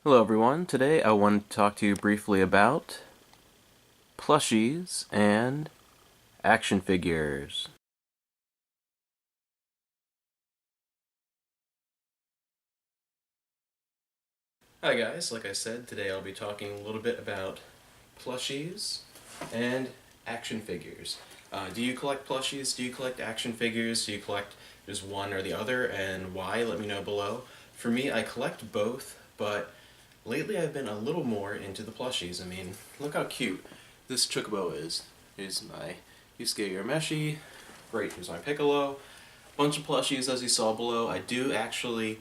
Hello everyone, today I want to talk to you briefly about plushies and action figures. Hi guys, like I said, today I'll be talking a little bit about plushies and action figures. Do you collect plushies? Do you collect action figures? Do you collect just one or the other, and why? Let me know below. For me, I collect both, but lately I've been a little more into the plushies. I mean, look how cute this Chocobo is. Here's my Yusuke Urameshi, right, here's my Piccolo. Bunch of plushies as you saw below. I do actually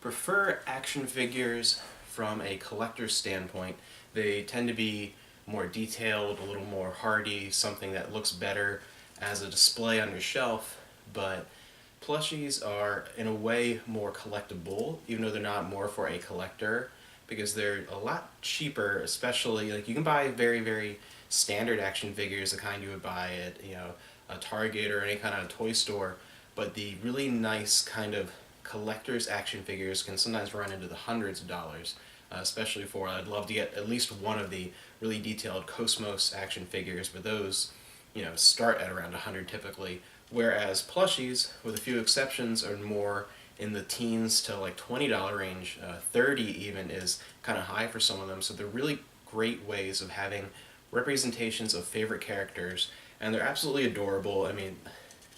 prefer action figures from a collector's standpoint. They tend to be more detailed, a little more hardy, something that looks better as a display on your shelf, but plushies are in a way more collectible, even though they're not more for a collector, because they're a lot cheaper, especially, like, you can buy very, very standard action figures, the kind you would buy at, a Target or any kind of toy store, but the really nice kind of collector's action figures can sometimes run into the hundreds of dollars, especially for, I'd love to get at least one of the really detailed Cosmos action figures, but those, start at around 100 typically, whereas plushies, with a few exceptions, are more in the teens to like $20 range. 30 even is kind of high for some of them, so they're really great ways of having representations of favorite characters, and they're absolutely adorable. I mean,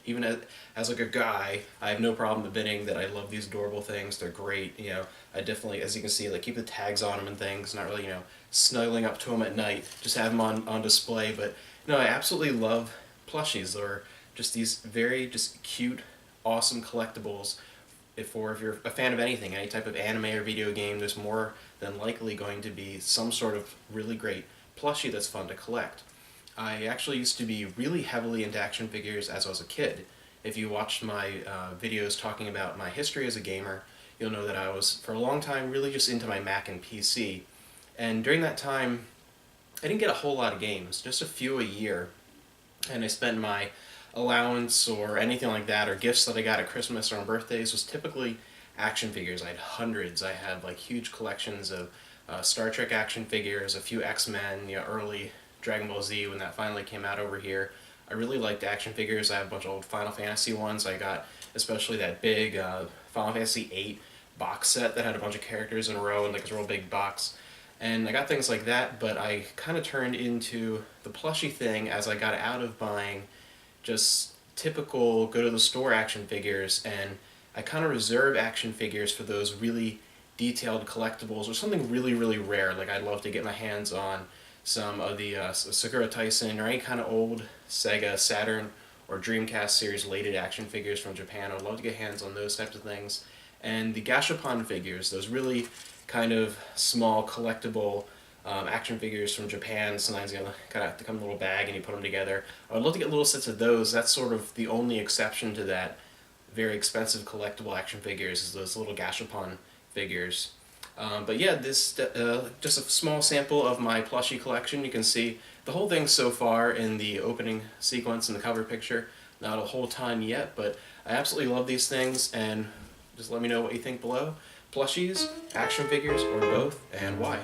even as like a guy, I have no problem admitting that I love these adorable things. They're great. I definitely, as you can see, like, keep the tags on them and things. Not really, snuggling up to them at night. Just have them on display. But no, I absolutely love plushies. They're just these very just cute, awesome collectibles. If you're a fan of anything, any type of anime or video game, there's more than likely going to be some sort of really great plushie that's fun to collect. I actually used to be really heavily into action figures as I was a kid. If you watched my videos talking about my history as a gamer, you'll know that I was, for a long time, really just into my Mac and PC. And during that time, I didn't get a whole lot of games, just a few a year. And I spent my allowance or anything like that, or gifts that I got at Christmas or on birthdays, was typically action figures. I had hundreds. I had like huge collections of Star Trek action figures, a few X-Men, early Dragon Ball Z when that finally came out over here. I really liked action figures. I have a bunch of old Final Fantasy ones. I got especially that big Final Fantasy VIII box set that had a bunch of characters in a row in like a real big box. And I got things like that, but I kind of turned into the plushie thing as I got out of buying just typical go to the store action figures, and I kind of reserve action figures for those really detailed collectibles or something really, really rare. Like, I'd love to get my hands on some of the Sakura Tyson or any kind of old Sega, Saturn, or Dreamcast series related action figures from Japan. I'd love to get hands on those types of things. And the Gashapon figures, those really kind of small collectible action figures from Japan. Sometimes you kind of have to come in a little bag and you put them together. I would love to get little sets of those. That's sort of the only exception to that very expensive collectible action figures, is those little Gashapon figures. But yeah, this just a small sample of my plushie collection. You can see the whole thing so far in the opening sequence and the cover picture. Not a whole ton yet, but I absolutely love these things, and just let me know what you think below. Plushies, action figures, or both, and why.